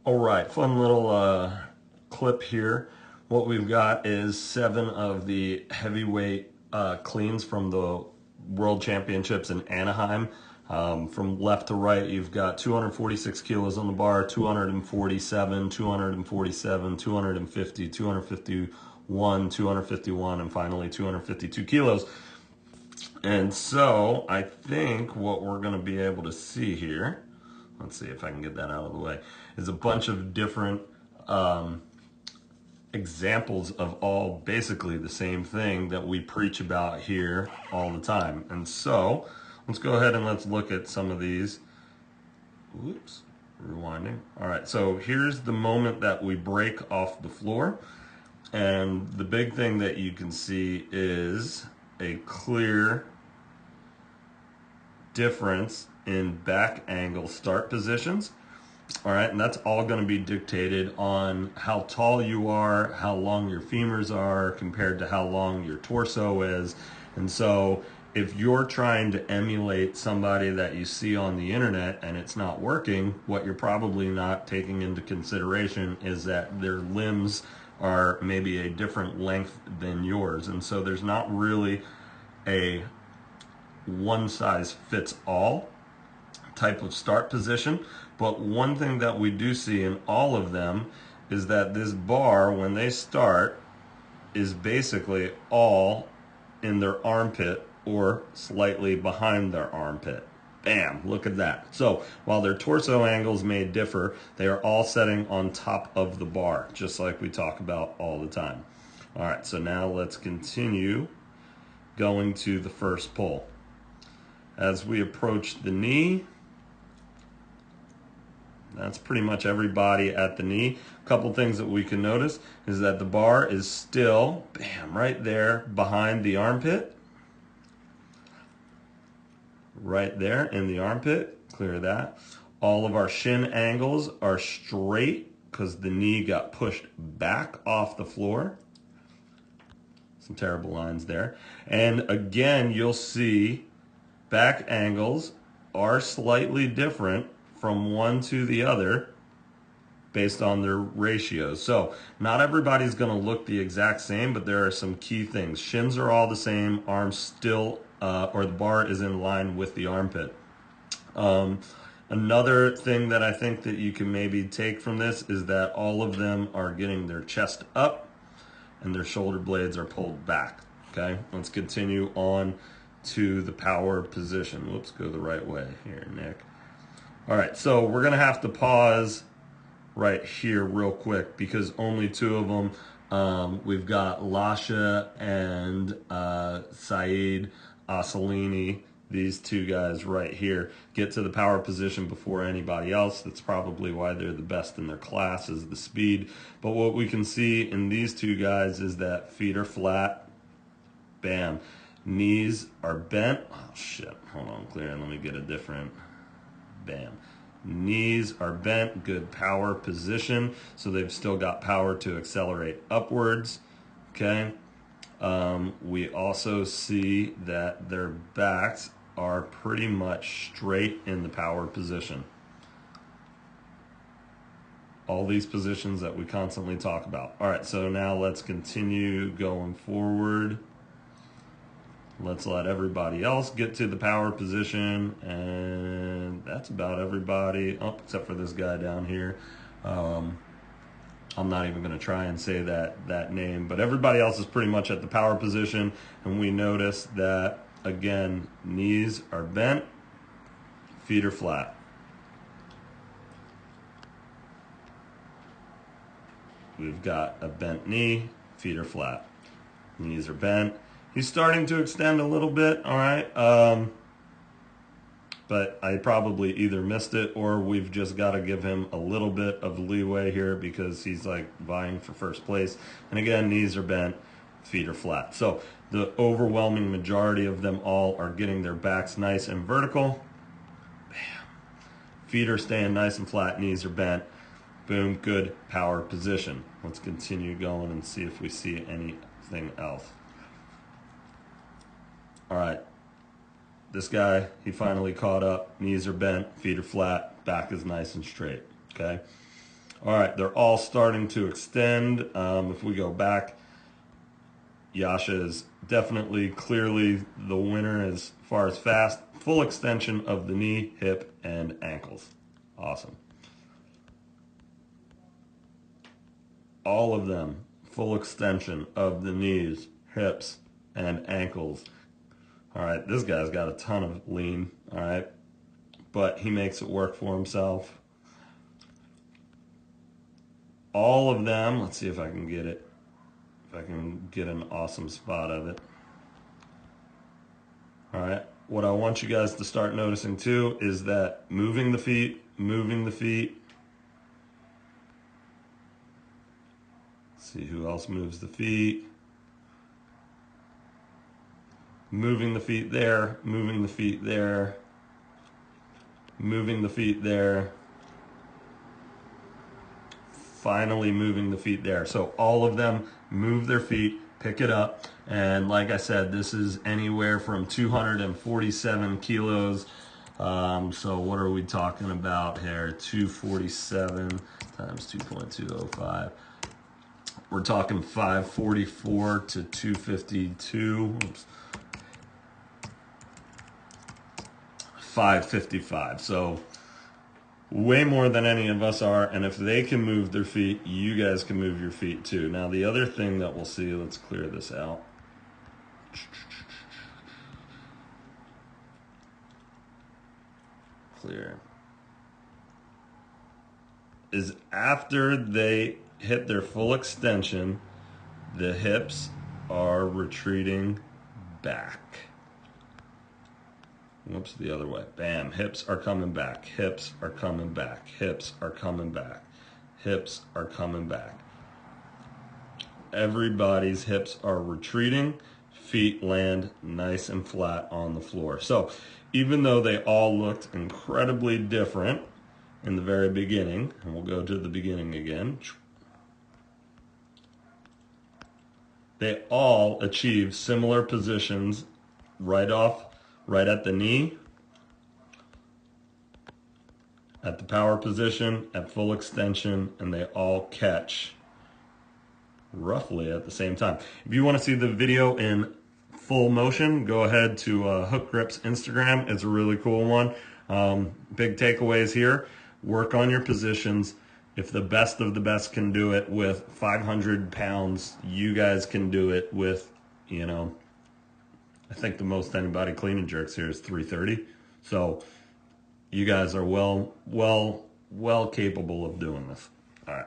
All right, fun little clip here. What we've got is 7 of the heavyweight cleans from the World Championships in Anaheim. From left to right, you've got 246 kilos on the bar, 247, 247, 250, 251, 251, and finally 252 kilos. And so I think what we're going to be able to see here, let's see if I can get that out of the way, is a bunch of different examples of all basically the same thing that we preach about here all the time. And so let's go ahead and let's look at some of these. Whoops, rewinding. All right, so here's the moment that we break off the floor. And the big thing that you can see is a clear difference in back angle start positions. All right, and that's all going to be dictated on how tall you are, how long your femurs are compared to how long your torso is. And so if you're trying to emulate somebody that you see on the internet and it's not working, what you're probably not taking into consideration is that their limbs are maybe a different length than yours. And so there's not really a one size fits all type of start position. But one thing that we do see in all of them is that this bar, when they start, is basically all in their armpit or slightly behind their armpit. Bam, look at that. So while their torso angles may differ, they are all setting on top of the bar, just like we talk about all the time. All right, so now let's continue going to the first pull. As we approach the knee, that's pretty much everybody at the knee. A couple things that we can notice is that the bar is still, bam, right there behind the armpit. Right there in the armpit, clear that. All of our shin angles are straight because the knee got pushed back off the floor. Some terrible lines there. And again, you'll see back angles are slightly different from one to the other based on their ratios. So not everybody's going to look the exact same, but there are some key things. Shins are all the same, arms still, or the bar is in line with the armpit. Another thing that I think that you can maybe take from this is that all of them are getting their chest up and their shoulder blades are pulled back. Okay, let's continue on to the power position. Whoops, go the right way here, Nick. All right, so we're gonna have to pause right here real quick because only 2 of them. We've got Lasha and Saeed Assalini, these 2 guys right here, get to the power position before anybody else. That's probably why they're the best in their class, is the speed. But what we can see in these 2 guys is that feet are flat, bam. Knees are bent. Oh shit, hold on, clear, let me get a different, bam. Knees are bent, good power position, so they've still got power to accelerate upwards, okay? We also see that their backs are pretty much straight in the power position. All these positions that we constantly talk about. All right, so now let's continue going forward. Let's let everybody else get to the power position, and that's about everybody, except for this guy down here. I'm not even going to try and say that name, but everybody else is pretty much at the power position, and we notice that, again, knees are bent, feet are flat. We've got a bent knee, feet are flat. Knees are bent. He's starting to extend a little bit, all right? But I probably either missed it or we've just got to give him a little bit of leeway here because he's like vying for first place. And again, knees are bent, feet are flat. So the overwhelming majority of them all are getting their backs nice and vertical. Bam. Feet are staying nice and flat, knees are bent. Boom, good power position. Let's continue going and see if we see anything else. All right, this guy, he finally caught up. Knees are bent, feet are flat, back is nice and straight, okay? All right, they're all starting to extend. If we go back, Yasha is definitely, clearly the winner as far as fast. Full extension of the knee, hip, and ankles. Awesome. All of them, full extension of the knees, hips, and ankles. All right, this guy's got a ton of lean, all right, but he makes it work for himself. All of them, let's see if I can get it, if I can get an awesome spot of it. All right, what I want you guys to start noticing too is that moving the feet, see who else moves the feet. Moving the feet there, moving the feet there, moving the feet there. Finally moving the feet there. So all of them move their feet, pick it up. And like I said, this is anywhere from 247 kilos. So what are we talking about here? 247 times 2.205. We're talking 544 to 252. Oops. 555. So way more than any of us are, and if they can move their feet, you guys can move your feet too. Now the other thing that we'll see, let's clear this out. Clear. Is after they hit their full extension, the hips are retreating back. Whoops, the other way. Bam, hips are coming back, hips are coming back, hips are coming back, hips are coming back. Everybody's hips are retreating, feet land nice and flat on the floor. So even though they all looked incredibly different in the very beginning, and we'll go to the beginning again, they all achieved similar positions right at the knee, at the power position, at full extension, and they all catch roughly at the same time. If you want to see the video in full motion, go ahead to Hookgrip's Instagram. It's a really cool one. Big takeaways here. Work on your positions. If the best of the best can do it with 500 pounds, you guys can do it with, you know, I think the most anybody clean and jerks here is 330. So you guys are well capable of doing this. All right.